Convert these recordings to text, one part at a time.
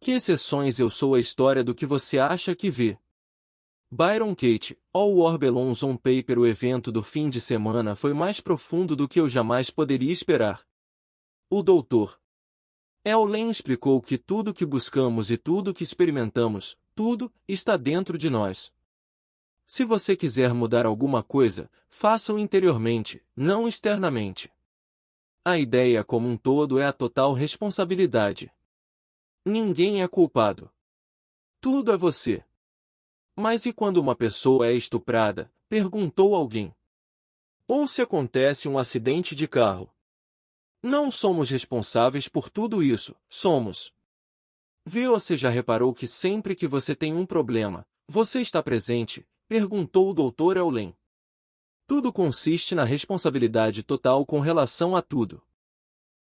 Que exceções eu sou à história do que você acha que vê. Byron Katie, All War Belongs on Paper. O evento do fim de semana foi mais profundo do que eu jamais poderia esperar. O Dr. Eulen explicou que tudo que buscamos e tudo que experimentamos, tudo, está dentro de nós. Se você quiser mudar alguma coisa, faça-o interiormente, não externamente. A ideia como um todo é a total responsabilidade. Ninguém é culpado. Tudo é você. Mas e quando uma pessoa é estuprada? Perguntou alguém. Ou se acontece um acidente de carro? Não somos responsáveis por tudo isso, somos. Você já reparou que sempre que você tem um problema, você está presente? Perguntou o Dr. Eulen. Tudo consiste na responsabilidade total com relação a tudo.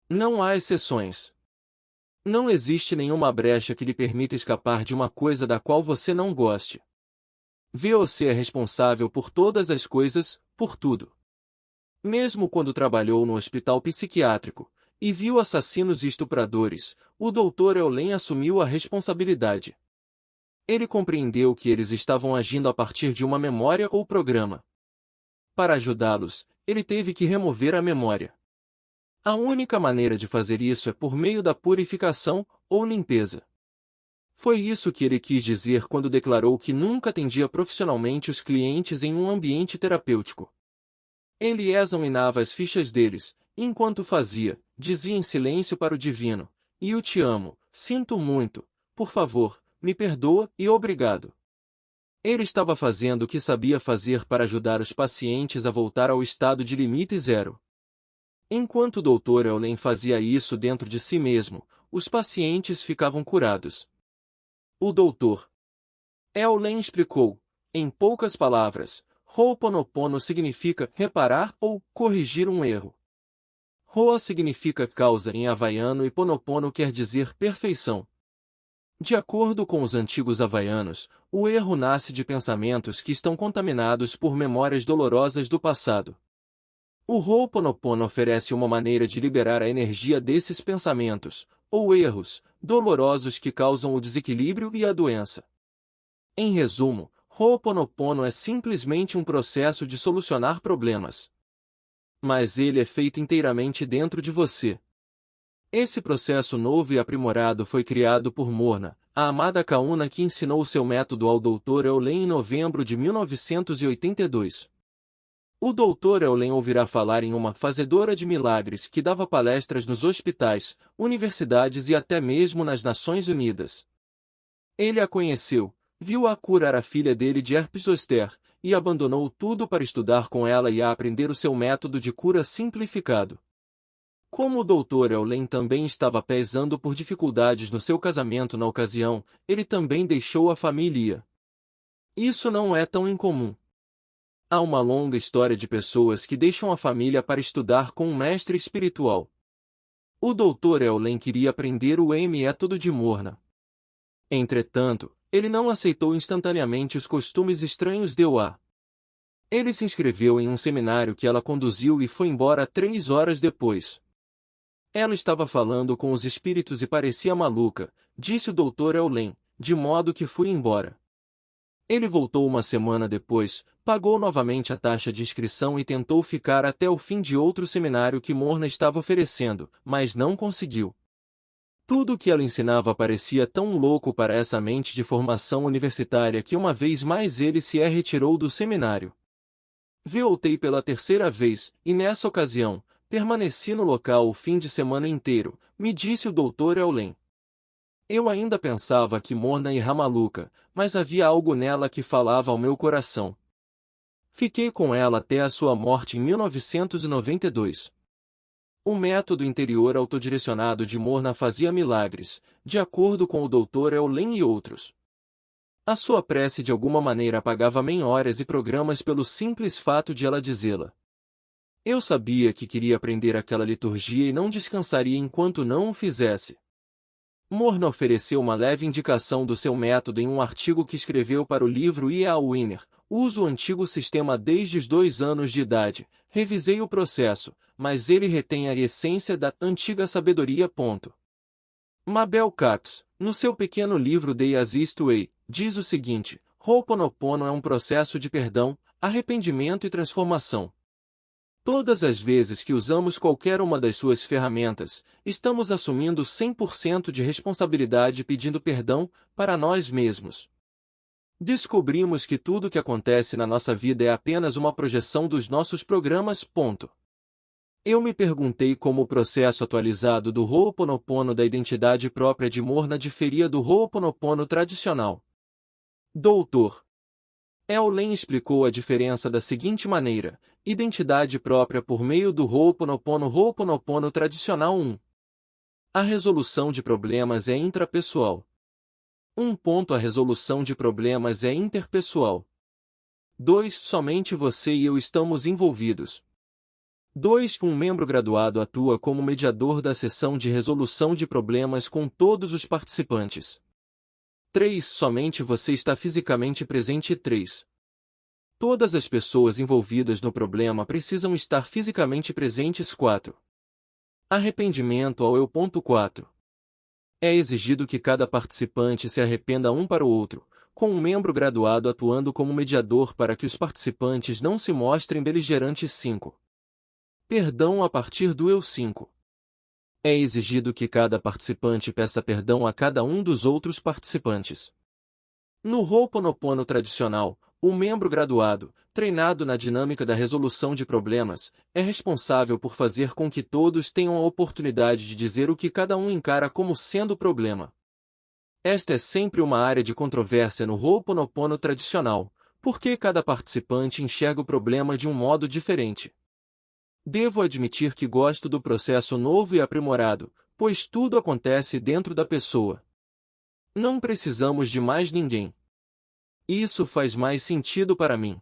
Não há exceções. Não existe nenhuma brecha que lhe permita escapar de uma coisa da qual você não goste. Você é responsável por todas as coisas, por tudo. Mesmo quando trabalhou no hospital psiquiátrico e viu assassinos e estupradores, o Dr. Eulen assumiu a responsabilidade. Ele compreendeu que eles estavam agindo a partir de uma memória ou programa. Para ajudá-los, ele teve que remover a memória. A única maneira de fazer isso é por meio da purificação, ou limpeza. Foi isso que ele quis dizer quando declarou que nunca atendia profissionalmente os clientes em um ambiente terapêutico. Ele examinava as fichas deles, e enquanto fazia, dizia em silêncio para o divino: "E eu te amo, sinto muito, por favor, me perdoa e obrigado." Ele estava fazendo o que sabia fazer para ajudar os pacientes a voltar ao estado de limite zero. Enquanto o Dr. Eulen fazia isso dentro de si mesmo, os pacientes ficavam curados. O Dr. Eulen explicou, em poucas palavras, Ho'oponopono significa reparar ou corrigir um erro. Ho'a significa causa em havaiano e Ponopono quer dizer perfeição. De acordo com os antigos havaianos, o erro nasce de pensamentos que estão contaminados por memórias dolorosas do passado. O Ho'oponopono oferece uma maneira de liberar a energia desses pensamentos, ou erros, dolorosos que causam o desequilíbrio e a doença. Em resumo, Ho'oponopono é simplesmente um processo de solucionar problemas. Mas ele é feito inteiramente dentro de você. Esse processo novo e aprimorado foi criado por Morna, a amada Kauna que ensinou seu método ao Dr. Eulen em novembro de 1982. O Dr. Eulen ouvirá falar em uma fazedora de milagres que dava palestras nos hospitais, universidades e até mesmo nas Nações Unidas. Ele a conheceu, viu-a curar a filha dele de herpes zoster, e abandonou tudo para estudar com ela e a aprender o seu método de cura simplificado. Como o Dr. Eulen também estava pesando por dificuldades no seu casamento na ocasião, ele também deixou a família. Isso não é tão incomum. Há uma longa história de pessoas que deixam a família para estudar com um mestre espiritual. O Dr. Eulen queria aprender o método de Morna. Entretanto, ele não aceitou instantaneamente os costumes estranhos de Oa. Ele se inscreveu em um seminário que ela conduziu e foi embora 3 horas depois. Ela estava falando com os espíritos e parecia maluca, disse o Dr. Eulen, de modo que fui embora. Ele voltou uma semana depois, pagou novamente a taxa de inscrição e tentou ficar até o fim de outro seminário que Morna estava oferecendo, mas não conseguiu. Tudo o que ela ensinava parecia tão louco para essa mente de formação universitária que uma vez mais ele se retirou do seminário. Voltei pela 3ª vez, e nessa ocasião, permaneci no local o fim de semana inteiro, me disse o Dr. Eulen. Eu ainda pensava que Morna era maluca, mas havia algo nela que falava ao meu coração. Fiquei com ela até a sua morte em 1992. O método interior autodirecionado de Morna fazia milagres, de acordo com o Dr. Eulen e outros. A sua prece de alguma maneira apagava memórias e programas pelo simples fato de ela dizê-la. Eu sabia que queria aprender aquela liturgia e não descansaria enquanto não o fizesse. Morna ofereceu uma leve indicação do seu método em um artigo que escreveu para o livro I.A. Winner. Uso o antigo sistema desde os 2 anos de idade, revisei o processo, mas ele retém a essência da antiga sabedoria. Mabel Katz, no seu pequeno livro The Easiest Way, diz o seguinte: Ho'oponopono é um processo de perdão, arrependimento e transformação. Todas as vezes que usamos qualquer uma das suas ferramentas, estamos assumindo 100% de responsabilidade e pedindo perdão para nós mesmos. Descobrimos que tudo o que acontece na nossa vida é apenas uma projeção dos nossos programas. Eu me perguntei como o processo atualizado do Ho'oponopono da identidade própria de Morna diferia do Ho'oponopono tradicional. Dr. Len explicou a diferença da seguinte maneira: identidade própria por meio do Ho'oponopono tradicional 1. A resolução de problemas é intrapessoal. A resolução de problemas é interpessoal. 2. Somente você e eu estamos envolvidos. 2. Um membro graduado atua como mediador da sessão de resolução de problemas com todos os participantes. 3. Somente você está fisicamente presente. 3. Todas as pessoas envolvidas no problema precisam estar fisicamente presentes. 4. Arrependimento ao eu. 4. É exigido que cada participante se arrependa um para o outro, com um membro graduado atuando como mediador para que os participantes não se mostrem beligerantes. 5. Perdão a partir do eu. 5. É exigido que cada participante peça perdão a cada um dos outros participantes. No Ho'oponopono tradicional, o membro graduado, treinado na dinâmica da resolução de problemas, é responsável por fazer com que todos tenham a oportunidade de dizer o que cada um encara como sendo o problema. Esta é sempre uma área de controvérsia no Ho'oponopono tradicional, porque cada participante enxerga o problema de um modo diferente. Devo admitir que gosto do processo novo e aprimorado, pois tudo acontece dentro da pessoa. Não precisamos de mais ninguém. Isso faz mais sentido para mim.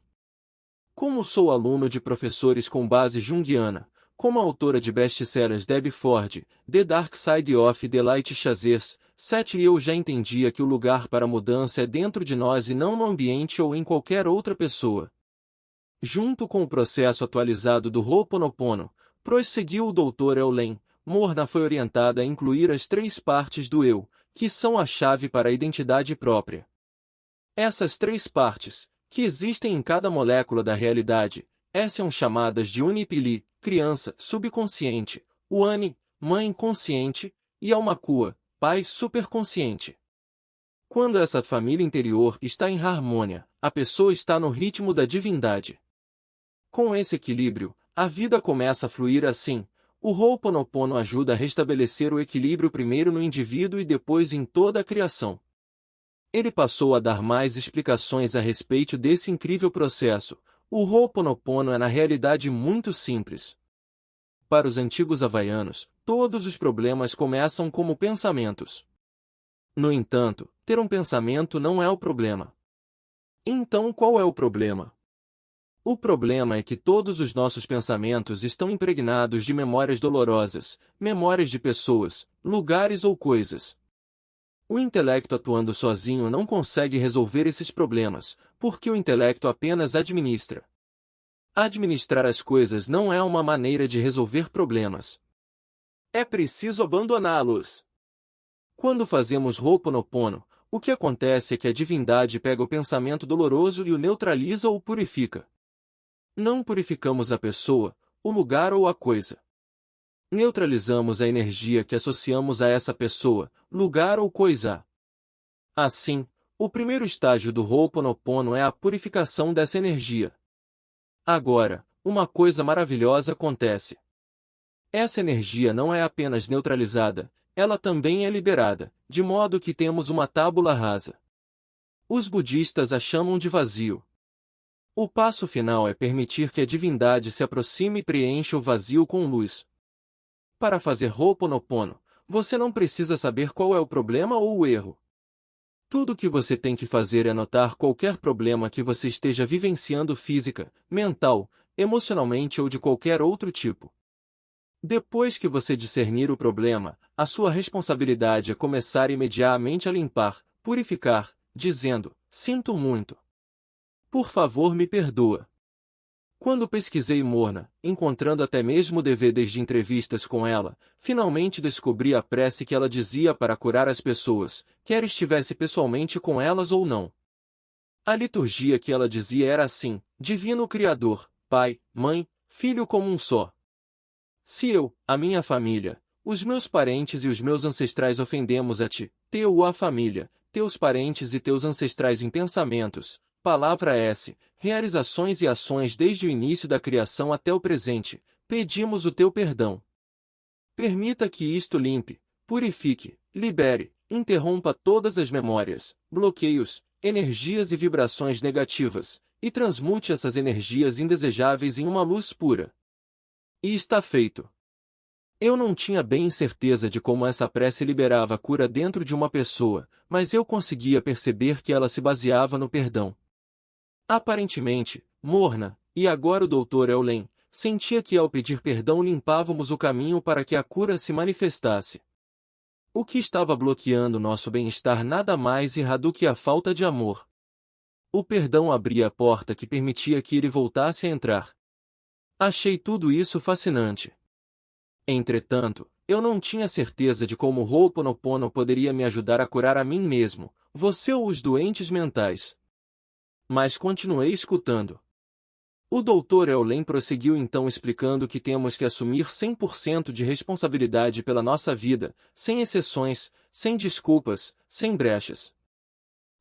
Como sou aluno de professores com base junguiana, como a autora de best-sellers Debbie Ford, The Dark Side of the Light Chazers, 7, eu já entendia que o lugar para a mudança é dentro de nós e não no ambiente ou em qualquer outra pessoa. Junto com o processo atualizado do Ho'oponopono, prosseguiu o Dr. Len, Morna foi orientada a incluir as 3 partes do eu, que são a chave para a identidade própria. Essas 3 partes, que existem em cada molécula da realidade, são chamadas de Unipili, criança, subconsciente, Uani, mãe consciente, e Aumakua, pai superconsciente. Quando essa família interior está em harmônia, a pessoa está no ritmo da divindade. Com esse equilíbrio, a vida começa a fluir assim. O Ho'oponopono ajuda a restabelecer o equilíbrio primeiro no indivíduo e depois em toda a criação. Ele passou a dar mais explicações a respeito desse incrível processo. O Ho'oponopono é na realidade muito simples. Para os antigos havaianos, todos os problemas começam como pensamentos. No entanto, ter um pensamento não é o problema. Então qual é o problema? O problema é que todos os nossos pensamentos estão impregnados de memórias dolorosas, memórias de pessoas, lugares ou coisas. O intelecto atuando sozinho não consegue resolver esses problemas, porque o intelecto apenas administra. Administrar as coisas não é uma maneira de resolver problemas. É preciso abandoná-los. Quando fazemos Ho'oponopono, o que acontece é que a divindade pega o pensamento doloroso e o neutraliza ou purifica. Não purificamos a pessoa, o lugar ou a coisa. Neutralizamos a energia que associamos a essa pessoa, lugar ou coisa. Assim, o primeiro estágio do Ho'oponopono é a purificação dessa energia. Agora, uma coisa maravilhosa acontece. Essa energia não é apenas neutralizada, ela também é liberada, de modo que temos uma tábula rasa. Os budistas a chamam de vazio. O passo final é permitir que a divindade se aproxime e preencha o vazio com luz. Para fazer Ho'oponopono, você não precisa saber qual é o problema ou o erro. Tudo o que você tem que fazer é notar qualquer problema que você esteja vivenciando física, mental, emocionalmente ou de qualquer outro tipo. Depois que você discernir o problema, a sua responsabilidade é começar imediatamente a limpar, purificar, dizendo: sinto muito. Por favor, me perdoa. Quando pesquisei Morna, encontrando até mesmo DVDs de entrevistas com ela, finalmente descobri a prece que ela dizia para curar as pessoas, quer estivesse pessoalmente com elas ou não. A liturgia que ela dizia era assim: Divino Criador, Pai, Mãe, Filho como um só. Se eu, a minha família, os meus parentes e os meus ancestrais ofendemos a ti, teu a família, teus parentes e teus ancestrais em pensamentos, palavra S, realizações e ações desde o início da criação até o presente, pedimos o teu perdão. Permita que isto limpe, purifique, libere, interrompa todas as memórias, bloqueios, energias e vibrações negativas, e transmute essas energias indesejáveis em uma luz pura. E está feito. Eu não tinha bem certeza de como essa prece liberava a cura dentro de uma pessoa, mas eu conseguia perceber que ela se baseava no perdão. Aparentemente, Morna, e agora o Dr. Eulen, sentia que ao pedir perdão limpávamos o caminho para que a cura se manifestasse. O que estava bloqueando nosso bem-estar nada mais era do que a falta de amor. O perdão abria a porta que permitia que ele voltasse a entrar. Achei tudo isso fascinante. Entretanto, eu não tinha certeza de como o Ho'oponopono poderia me ajudar a curar a mim mesmo, você ou os doentes mentais. Mas continuei escutando. O Dr. Eulen prosseguiu então explicando que temos que assumir 100% de responsabilidade pela nossa vida, sem exceções, sem desculpas, sem brechas.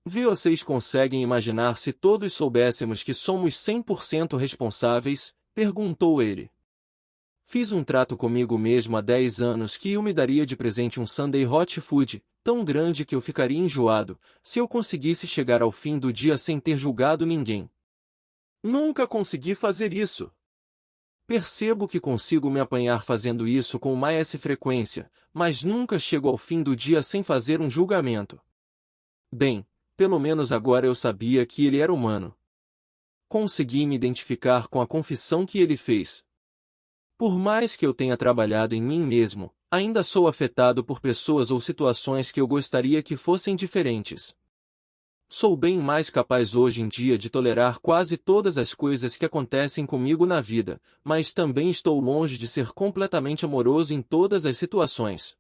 Vocês conseguem imaginar se todos soubéssemos que somos 100% responsáveis? Perguntou ele. Fiz um trato comigo mesmo há 10 anos que eu me daria de presente um Sunday Hot Food, tão grande que eu ficaria enjoado, se eu conseguisse chegar ao fim do dia sem ter julgado ninguém. Nunca consegui fazer isso. Percebo que consigo me apanhar fazendo isso com mais frequência, mas nunca chego ao fim do dia sem fazer um julgamento. Bem, pelo menos agora eu sabia que ele era humano. Consegui me identificar com a confissão que ele fez. Por mais que eu tenha trabalhado em mim mesmo, ainda sou afetado por pessoas ou situações que eu gostaria que fossem diferentes. Sou bem mais capaz hoje em dia de tolerar quase todas as coisas que acontecem comigo na vida, mas também estou longe de ser completamente amoroso em todas as situações.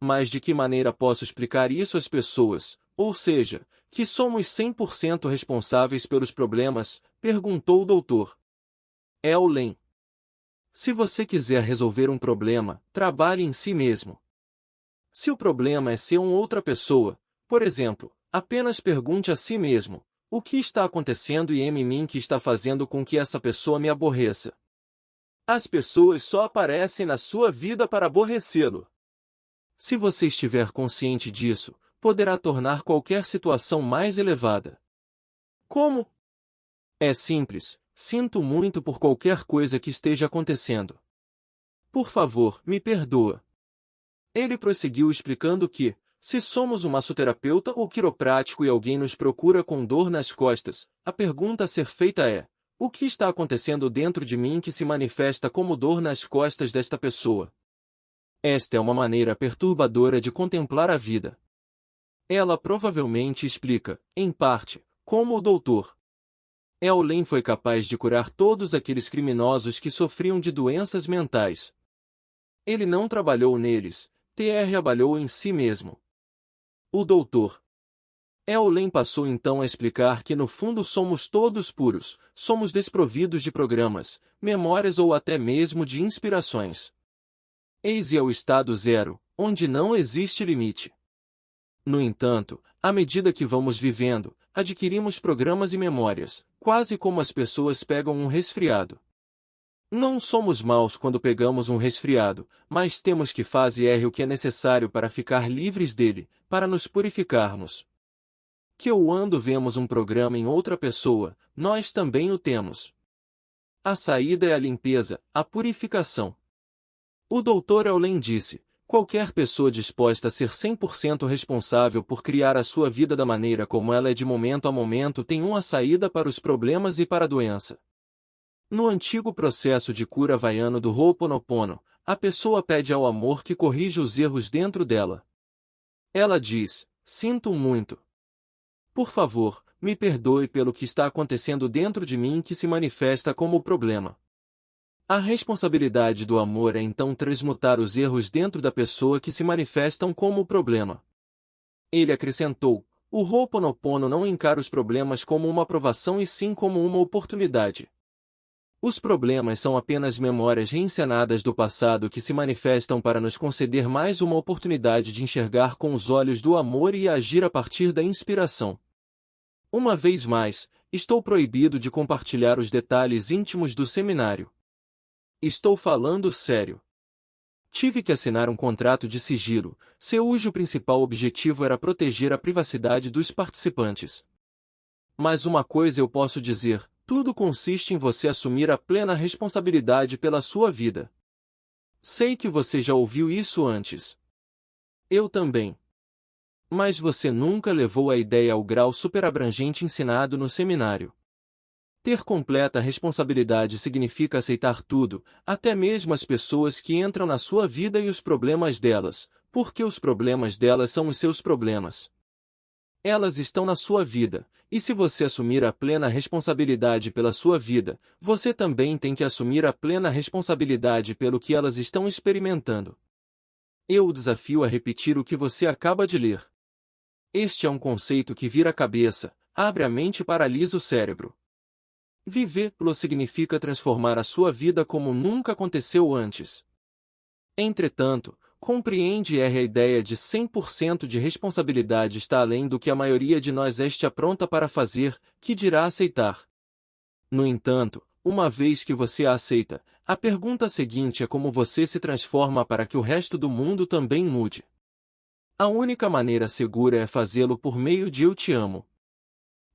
Mas de que maneira posso explicar isso às pessoas, ou seja, que somos 100% responsáveis pelos problemas? Perguntou o doutor Eulen. Se você quiser resolver um problema, trabalhe em si mesmo. Se o problema é ser uma outra pessoa, por exemplo, apenas pergunte a si mesmo, o que está acontecendo e em mim que está fazendo com que essa pessoa me aborreça? As pessoas só aparecem na sua vida para aborrecê-lo. Se você estiver consciente disso, poderá tornar qualquer situação mais elevada. Como? É simples, sinto muito por qualquer coisa que esteja acontecendo. Por favor, me perdoa. Ele prosseguiu explicando que, se somos um massoterapeuta ou quiroprático e alguém nos procura com dor nas costas, a pergunta a ser feita é: o que está acontecendo dentro de mim que se manifesta como dor nas costas desta pessoa? Esta é uma maneira perturbadora de contemplar a vida. Ela provavelmente explica, em parte, como o Dr. Eulen foi capaz de curar todos aqueles criminosos que sofriam de doenças mentais. Ele não trabalhou neles, trabalhou em si mesmo. O Dr. Eulen passou então a explicar que no fundo somos todos puros, somos desprovidos de programas, memórias ou até mesmo de inspirações. Eis é o estado zero, onde não existe limite. No entanto, à medida que vamos vivendo, adquirimos programas e memórias, quase como as pessoas pegam um resfriado. Não somos maus quando pegamos um resfriado, mas temos que fazer o que é necessário para ficar livres dele, para nos purificarmos. Que quando vemos um programa em outra pessoa, nós também o temos. A saída é a limpeza, a purificação. O Dr. Eulen disse: qualquer pessoa disposta a ser 100% responsável por criar a sua vida da maneira como ela é de momento a momento tem uma saída para os problemas e para a doença. No antigo processo de cura havaiano do Ho'oponopono, a pessoa pede ao amor que corrija os erros dentro dela. Ela diz: sinto muito. Por favor, me perdoe pelo que está acontecendo dentro de mim que se manifesta como o problema. A responsabilidade do amor é então transmutar os erros dentro da pessoa que se manifestam como o problema. Ele acrescentou: o Ho'oponopono não encara os problemas como uma provação e sim como uma oportunidade. Os problemas são apenas memórias reencenadas do passado que se manifestam para nos conceder mais uma oportunidade de enxergar com os olhos do amor e agir a partir da inspiração. Uma vez mais, estou proibido de compartilhar os detalhes íntimos do seminário. Estou falando sério. Tive que assinar um contrato de sigilo, cujo principal objetivo era proteger a privacidade dos participantes. Mas uma coisa eu posso dizer: tudo consiste em você assumir a plena responsabilidade pela sua vida. Sei que você já ouviu isso antes. Eu também. Mas você nunca levou a ideia ao grau superabrangente ensinado no seminário. Ter completa responsabilidade significa aceitar tudo, até mesmo as pessoas que entram na sua vida e os problemas delas, porque os problemas delas são os seus problemas. Elas estão na sua vida, e se você assumir a plena responsabilidade pela sua vida, você também tem que assumir a plena responsabilidade pelo que elas estão experimentando. Eu o desafio a repetir o que você acaba de ler. Este é um conceito que vira a cabeça, abre a mente e paralisa o cérebro. Vivê-lo significa transformar a sua vida como nunca aconteceu antes. Entretanto, compreende a ideia de 100% de responsabilidade está além do que a maioria de nós está pronta para fazer, que dirá aceitar. No entanto, uma vez que você a aceita, a pergunta seguinte é como você se transforma para que o resto do mundo também mude. A única maneira segura é fazê-lo por meio de Eu Te Amo.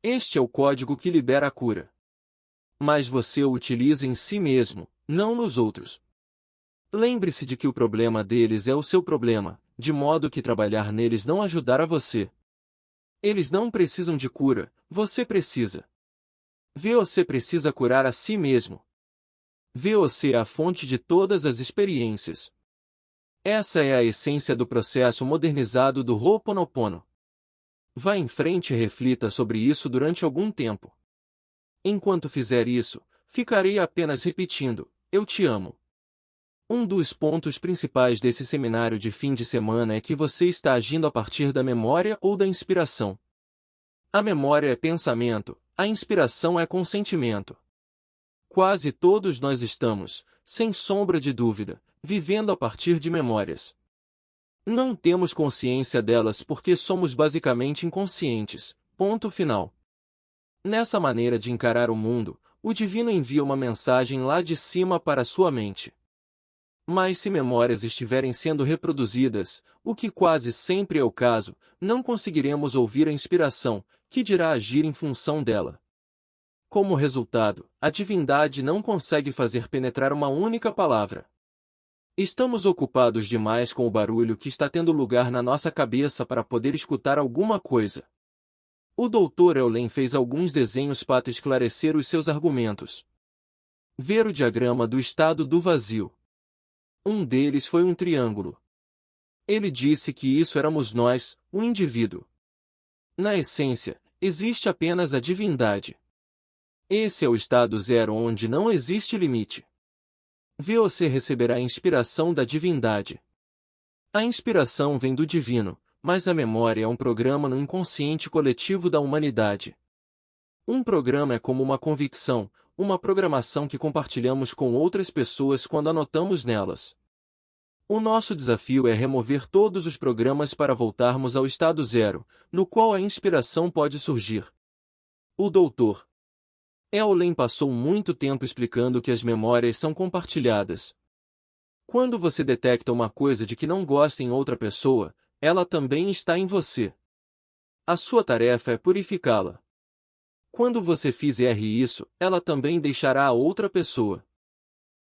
Este é o código que libera a cura. Mas você o utiliza em si mesmo, não nos outros. Lembre-se de que o problema deles é o seu problema, de modo que trabalhar neles não ajudará você. Eles não precisam de cura, você precisa. Você precisa curar a si mesmo. Você é a fonte de todas as experiências. Essa é a essência do processo modernizado do Ho'oponopono. Vá em frente e reflita sobre isso durante algum tempo. Enquanto fizer isso, ficarei apenas repetindo: eu te amo. Um dos pontos principais desse seminário de fim de semana é que você está agindo a partir da memória ou da inspiração. A memória é pensamento, a inspiração é consentimento. Quase todos nós estamos, sem sombra de dúvida, vivendo a partir de memórias. Não temos consciência delas porque somos basicamente inconscientes. Ponto final. Nessa maneira de encarar o mundo, o divino envia uma mensagem lá de cima para a sua mente. Mas se memórias estiverem sendo reproduzidas, o que quase sempre é o caso, não conseguiremos ouvir a inspiração, que dirá agir em função dela. Como resultado, a divindade não consegue fazer penetrar uma única palavra. Estamos ocupados demais com o barulho que está tendo lugar na nossa cabeça para poder escutar alguma coisa. O Dr. Eulen fez alguns desenhos para esclarecer os seus argumentos. Ver o diagrama do estado do vazio. Um deles foi um triângulo. Ele disse que isso éramos nós, o indivíduo. Na essência, existe apenas a divindade. Esse é o estado zero onde não existe limite. Você receberá a inspiração da divindade. A inspiração vem do divino, mas a memória é um programa no inconsciente coletivo da humanidade. Um programa é como uma convicção, uma programação que compartilhamos com outras pessoas quando anotamos nelas. O nosso desafio é remover todos os programas para voltarmos ao estado zero, no qual a inspiração pode surgir. O Dr. Eulen passou muito tempo explicando que as memórias são compartilhadas. Quando você detecta uma coisa de que não gosta em outra pessoa, ela também está em você. A sua tarefa é purificá-la. Quando você fizer isso, ela também deixará a outra pessoa.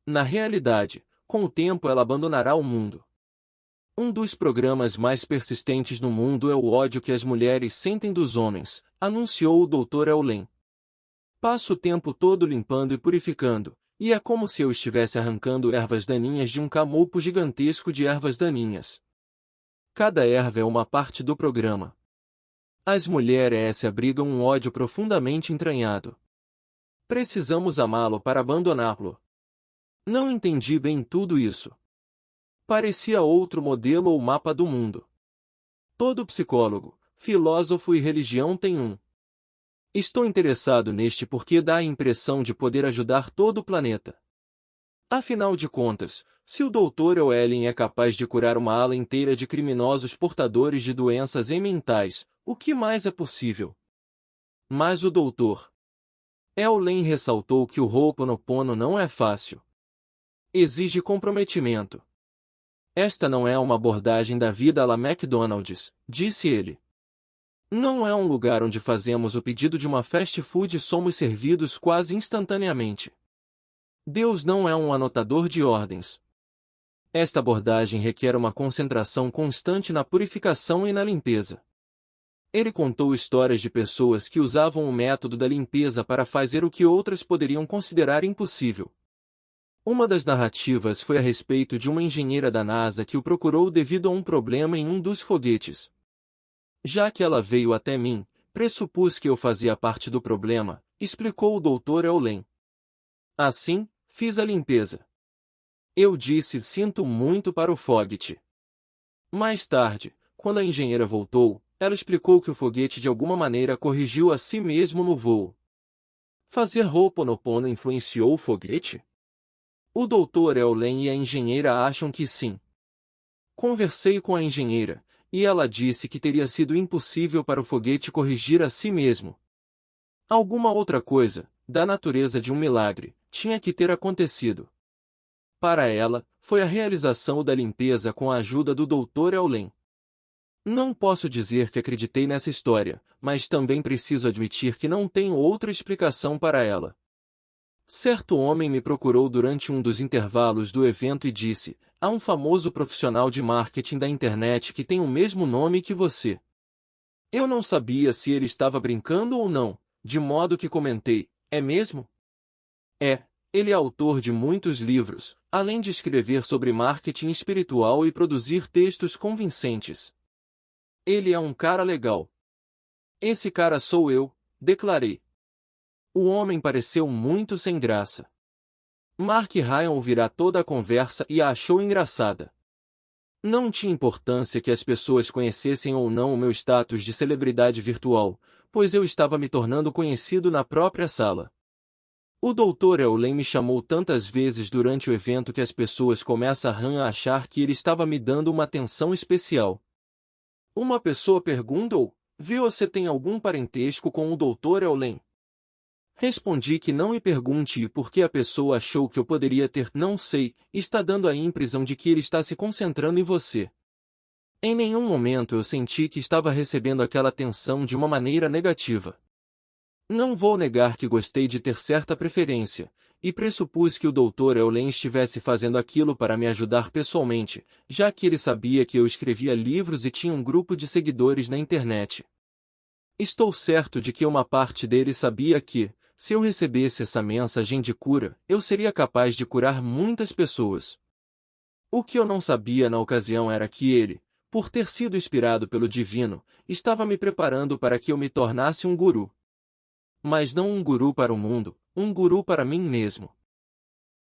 Na realidade, com o tempo ela abandonará o mundo. Um dos programas mais persistentes no mundo é o ódio que as mulheres sentem dos homens, anunciou o Dr. Eulen. Passo o tempo todo limpando e purificando, e é como se eu estivesse arrancando ervas daninhas de um camupo gigantesco de ervas daninhas. Cada erva é uma parte do programa. As mulheres abrigam um ódio profundamente entranhado. Precisamos amá-lo para abandoná-lo. Não entendi bem tudo isso. Parecia outro modelo ou mapa do mundo. Todo psicólogo, filósofo e religião tem um. Estou interessado neste porque dá a impressão de poder ajudar todo o planeta. Afinal de contas, se o Dr. Owen é capaz de curar uma ala inteira de criminosos portadores de doenças mentais, o que mais é possível? Mas o Dr. Owen ressaltou que o Ho'oponopono não é fácil. Exige comprometimento. Esta não é uma abordagem da vida à la McDonald's, disse ele. Não é um lugar onde fazemos o pedido de uma fast food e somos servidos quase instantaneamente. Deus não é um anotador de ordens. Esta abordagem requer uma concentração constante na purificação e na limpeza. Ele contou histórias de pessoas que usavam o método da limpeza para fazer o que outras poderiam considerar impossível. Uma das narrativas foi a respeito de uma engenheira da NASA que o procurou devido a um problema em um dos foguetes. Já que ela veio até mim, pressupus que eu fazia parte do problema, explicou o Dr. Owen. Assim, fiz a limpeza. Eu disse sinto muito para o foguete. Mais tarde, quando a engenheira voltou, ela explicou que o foguete de alguma maneira corrigiu a si mesmo no voo. Fazer Ho'oponopono influenciou o foguete? O Dr. Owen e a engenheira acham que sim. Conversei com a engenheira, e ela disse que teria sido impossível para o foguete corrigir a si mesmo. Alguma outra coisa, da natureza de um milagre, tinha que ter acontecido. Para ela, foi a realização da limpeza com a ajuda do Dr. Owen. Não posso dizer que acreditei nessa história, mas também preciso admitir que não tenho outra explicação para ela. Certo homem me procurou durante um dos intervalos do evento e disse: há um famoso profissional de marketing da internet que tem o mesmo nome que você. Eu não sabia se ele estava brincando ou não, de modo que comentei: é mesmo? É, ele é autor de muitos livros, além de escrever sobre marketing espiritual e produzir textos convincentes. Ele é um cara legal. Esse cara sou eu, declarei. O homem pareceu muito sem graça. Mark Ryan ouvirá toda a conversa e a achou engraçada. Não tinha importância que as pessoas conhecessem ou não o meu status de celebridade virtual, pois eu estava me tornando conhecido na própria sala. O Dr. Owen me chamou tantas vezes durante o evento que as pessoas começam a achar que ele estava me dando uma atenção especial. Uma pessoa perguntou: você tem algum parentesco com o Dr. Owen? Respondi que não me pergunte por que a pessoa achou que eu poderia ter, não sei, está dando a impressão de que ele está se concentrando em você. Em nenhum momento eu senti que estava recebendo aquela atenção de uma maneira negativa. Não vou negar que gostei de ter certa preferência, e pressupus que o Dr. Owen estivesse fazendo aquilo para me ajudar pessoalmente, já que ele sabia que eu escrevia livros e tinha um grupo de seguidores na internet. Estou certo de que uma parte dele sabia que, se eu recebesse essa mensagem de cura, eu seria capaz de curar muitas pessoas. O que eu não sabia na ocasião era que ele, por ter sido inspirado pelo divino, estava me preparando para que eu me tornasse um guru. Mas não um guru para o mundo, um guru para mim mesmo.